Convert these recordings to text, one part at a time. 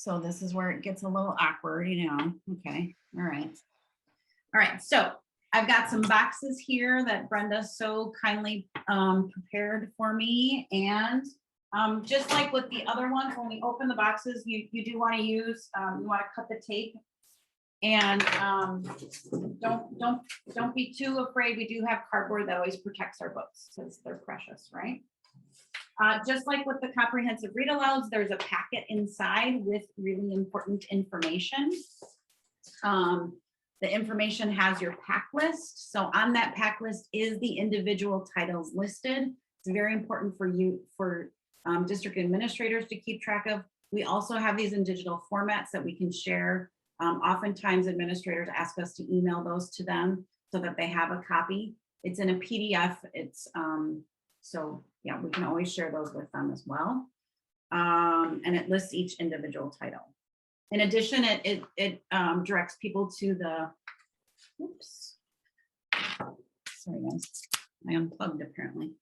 So this is where it gets a little awkward, you know. Okay, all right. All right, so I've got some boxes here that Brenda so kindly prepared for me. And just like with the other ones, when we open the boxes, you do want to use, you want to cut the tape. And don't be too afraid. We do have cardboard that always protects our books because they're precious, right? Just like with the comprehensive read alouds, there's a packet inside with really important information. The information has your pack list. So on that pack list is the individual titles listed. It's very important for you, for district administrators to keep track of. We also have these in digital formats that we can share. Oftentimes administrators ask us to email those to them so that they have a copy. It's in a PDF. It's so yeah, we can always share those with them as well. And it lists each individual title. In addition, it directs people to the, oops, sorry guys, I unplugged apparently.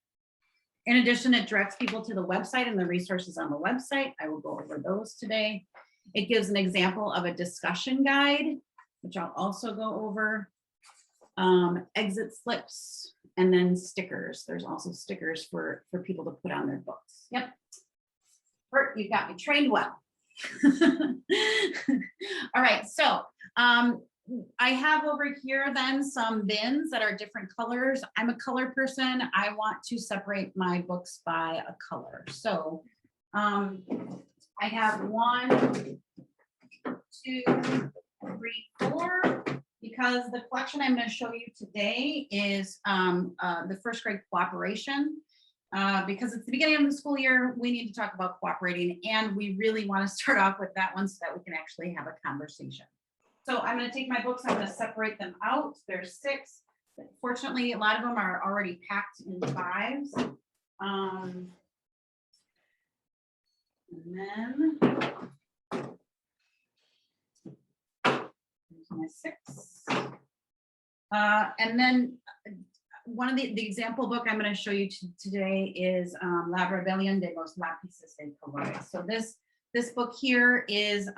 In addition, it directs people to the website and the resources on the website. I will go over those today. It gives an example of a discussion guide, which I'll also go over. Exit slips, and then stickers. There's also stickers for people to put on their books. Yep. Bert, you got me trained well. All right, so I have over here then some bins that are different colors. I'm a color person. I want to separate my books by a color. So I have 1, 2, 3, 4, because the collection I'm going to show you today is the first grade cooperation. Because it's the beginning of the school year, we need to talk about cooperating, and we really want to start off with that one so that we can actually have a conversation. So I'm going to take my books, I'm going to separate them out. There's 6. Fortunately, a lot of them are already packed in 5s. And then there's my 6. And then one of the example book I'm going to show you today is La Rebelión de los Lápices de Colores. So this book here is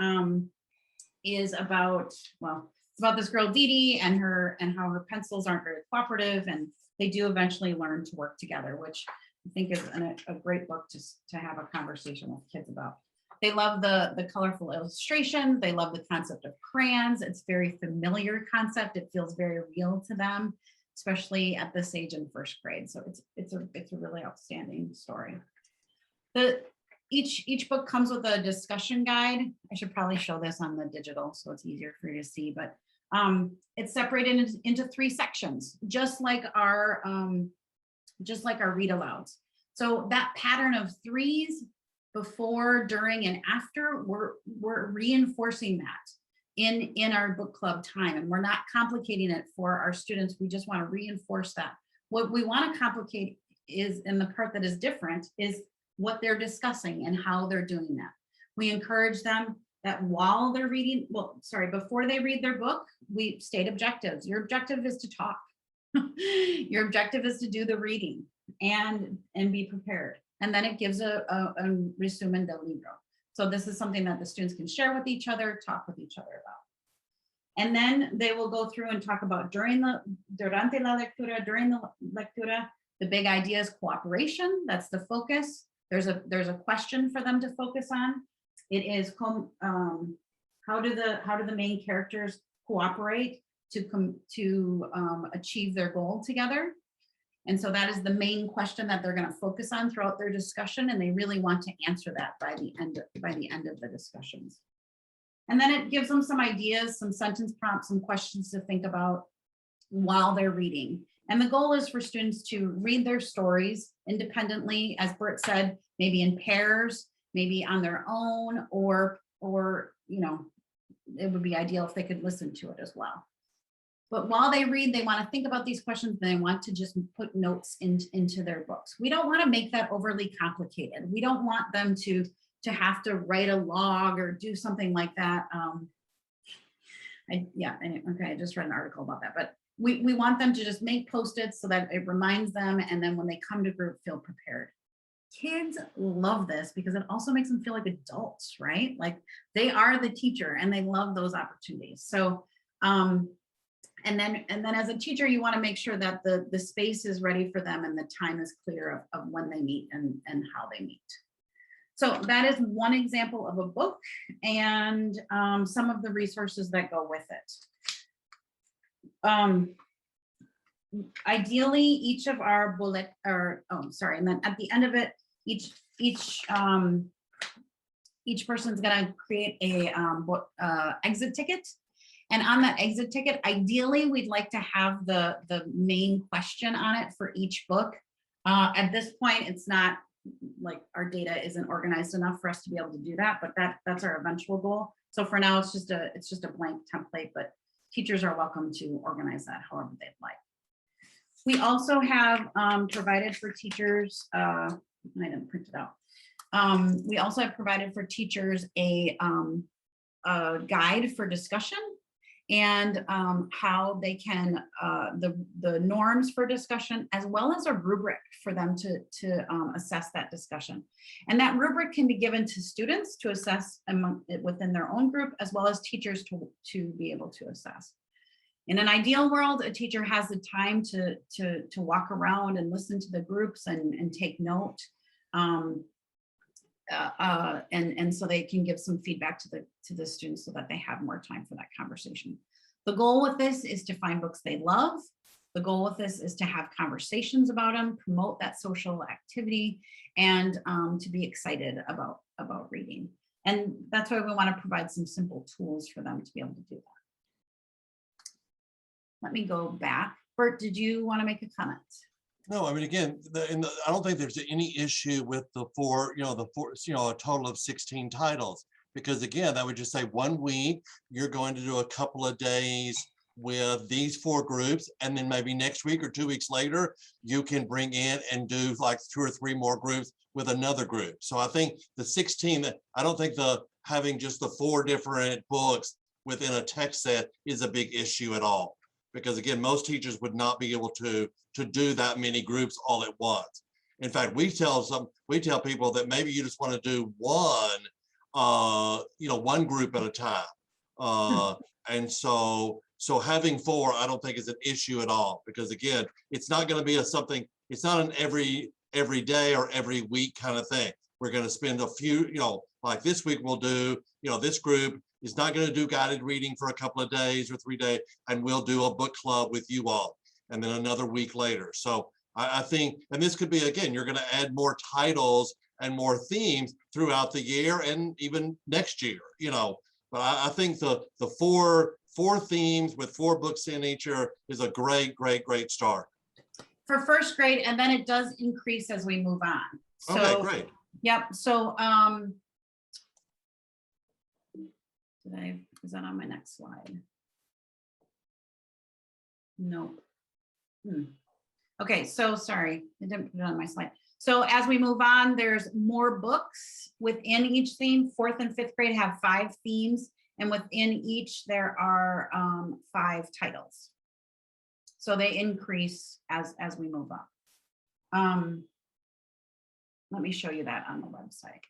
about, well, it's about this girl Dee Dee and how her pencils aren't very cooperative, and they do eventually learn to work together, which I think is a great book to have a conversation with kids about. They love the colorful illustrations. They love the concept of crayons. It's very familiar concept. It feels very real to them, especially at this age in first grade. So it's a really outstanding story. Each book comes with a discussion guide. I should probably show this on the digital so it's easier for you to see, but it's separated into 3 sections, just like our read alouds. So that pattern of 3s, before, during, and after, we're reinforcing that in our book club time, and we're not complicating it for our students. We just want to reinforce that. What we want to complicate is, in the part that is different, is what they're discussing and how they're doing that. We encourage them that while they're reading, before they read their book, we state objectives. Your objective is to talk. Your objective is to do the reading and be prepared. And then it gives a resumen del libro. So this is something that the students can share with each other, talk with each other about. And then they will go through and talk about durante la lectura, during the lectura. The big idea is cooperation. That's the focus. There's a question for them to focus on. It is how do the main characters cooperate to achieve their goal together. And so that is the main question that they're going to focus on throughout their discussion, and they really want to answer that by the end of the discussions. And then it gives them some ideas, some sentence prompts, some questions to think about while they're reading. And the goal is for students to read their stories independently, as Bert said, maybe in pairs, maybe on their own, or you know, it would be ideal if they could listen to it as well. But while they read, they want to think about these questions, and they want to just put notes into their books. We don't want to make that overly complicated. We don't want them to have to write a log or do something like that. I just read an article about that, but we want them to just make Post-its so that it reminds them, and then when they come to group, feel prepared. Kids love this because it also makes them feel like adults, right? Like they are the teacher and they love those opportunities. So, and then as a teacher, you want to make sure that the space is ready for them and the time is clear of when they meet and how they meet. So that is one example of a book and some of the resources that go with it. Ideally, each of our bullet, and then at the end of it, each person's gonna create a exit ticket. And on that exit ticket, ideally, we'd like to have the main question on it for each book. At this point, it's not like our data isn't organized enough for us to be able to do that, but that's our eventual goal. So for now, it's just a blank template, but teachers are welcome to organize that however they'd like. We also have provided for teachers, I didn't print it out. We also have provided for teachers a guide for discussion and how they can, the norms for discussion, as well as a rubric for them to assess that discussion. And that rubric can be given to students to assess within their own group, as well as teachers to be able to assess. In an ideal world, a teacher has the time to walk around and listen to the groups and take note. And so they can give some feedback to the students so that they have more time for that conversation. The goal with this is to find books they love. The goal with this is to have conversations about them, promote that social activity, and to be excited about reading. And that's why we want to provide some simple tools for them to be able to do that. Let me go back. Bert, did you want to make a comment? No, I mean, again, I don't think there's any issue with the a total of 16 titles, because again, that would just say 1 week, you're going to do a couple of days with these 4 groups, and then maybe next week or 2 weeks later, you can bring in and do like 2 or 3 more groups with another group. So I think the 16, I don't think having just the 4 different books within a text set is a big issue at all. Because again, most teachers would not be able to do that many groups all at once. In fact, we tell people that maybe you just want to do one group at a time. And so having 4, I don't think is an issue at all, because again, it's not going to be it's not an every day or every week kind of thing. We're going to spend a few, like this week we'll do, this group is not going to do guided reading for a couple of days or 3 days, and we'll do a book club with you all, and then another week later. So I think, and this could be, again, you're going to add more titles and more themes throughout the year and even next year, but I think the 4 themes with 4 books in each year is a great start. For first grade, and then it does increase as we move on. So, okay, great. Yep. So, is that on my next slide? Nope. Okay, so sorry, I didn't put it on my slide. So as we move on, there's more books within each theme. 4th and 5th grade have 5 themes, and within each there are 5 titles. So they increase as we move up. Let me show you that on the website.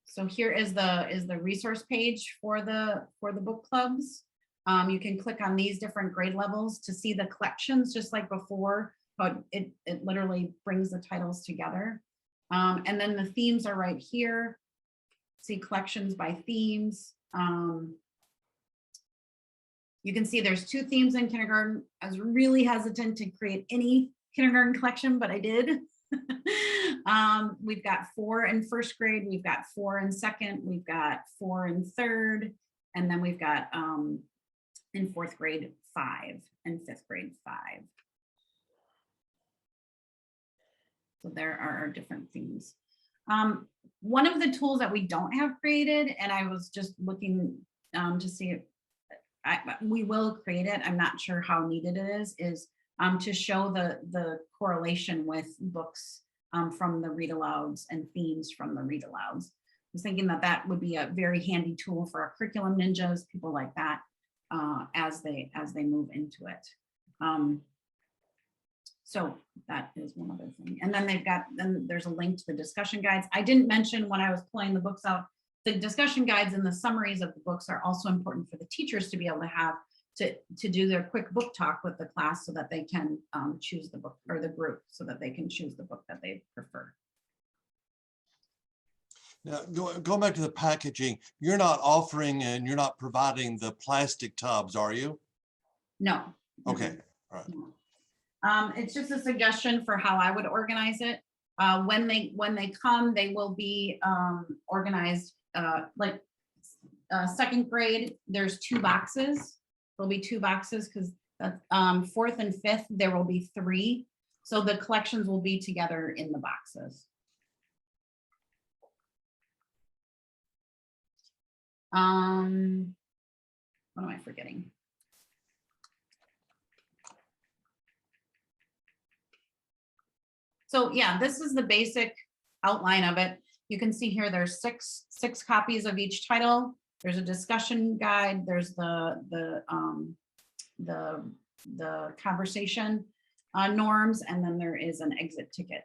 So here is the resource page for the book clubs. You can click on these different grade levels to see the collections, just like before, but it literally brings the titles together. And then the themes are right here. See collections by themes. You can see there's 2 themes in kindergarten. I was really hesitant to create any kindergarten collection, but I did. We've got 4 in 1st grade, we've got 4 in 2nd, we've got 4 in 3rd, and then we've got in 4th grade 5 and 5th grade 5. So there are our different themes. One of the tools that we don't have created, and I was just looking to see if we will create it, I'm not sure how needed it is to show the correlation with books from the read alouds and themes from the read alouds. I was thinking that would be a very handy tool for our curriculum ninjas, people like that. as they move into it. So that is one other thing. And then there's a link to the discussion guides. I didn't mention when I was pulling the books out, the discussion guides and the summaries of the books are also important for the teachers to be able to have to do their quick book talk with the class so that they can choose the book, or the group, so that they can choose the book that they prefer. Now, going back to the packaging, you're not offering and you're not providing the plastic tubs, are you? No. Okay, all right. No. It's just a suggestion for how I would organize it. When they come, they will be organized like second grade. There's 2 boxes. There'll be 2 boxes because fourth and fifth there will be 3. So the collections will be together in the boxes. What am I forgetting? So yeah, this is the basic outline of it. You can see here there's six copies of each title. There's a discussion guide. There's the conversation norms, and then there is an exit ticket.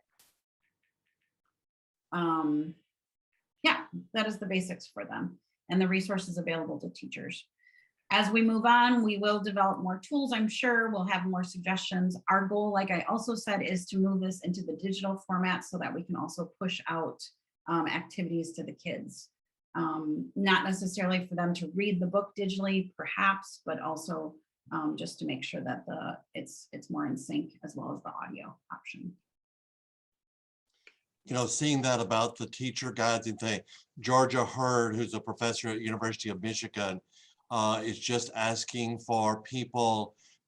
Yeah, that is the basics for them, and the resources available to teachers. As we move on, we will develop more tools, I'm sure. We'll have more suggestions. Our goal, like I also said, is to move this into the digital format so that we can also push out activities to the kids. Not necessarily for them to read the book digitally, perhaps, but also just to make sure that it's more in sync, as well as the audio option. You know, seeing that about the teacher guides and thing, Georgia Hurd, who's a professor at University of Michigan, is just asking for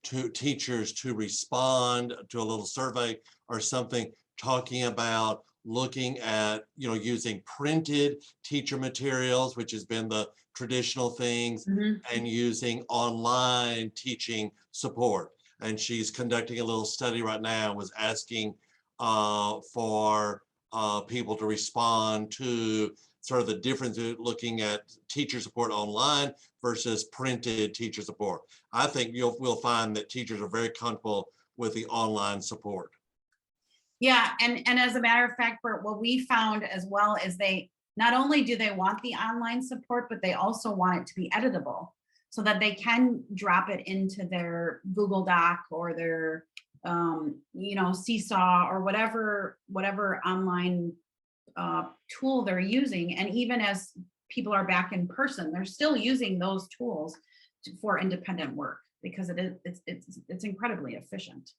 teachers to respond to a little survey or something, talking about looking at, using printed teacher materials, which has been the traditional things, and using online teaching support. And she's conducting a little study right now, was asking for people to respond to sort of the difference of looking at teacher support online versus printed teacher support. I think we'll find that teachers are very comfortable with the online support. Yeah, and as a matter of fact, Bert, what we found as well is they not only do they want the online support, but they also want it to be editable so that they can drop it into their Google Doc or their Seesaw or whatever online tool they're using. And even as people are back in person, they're still using those tools for independent work because it's incredibly efficient.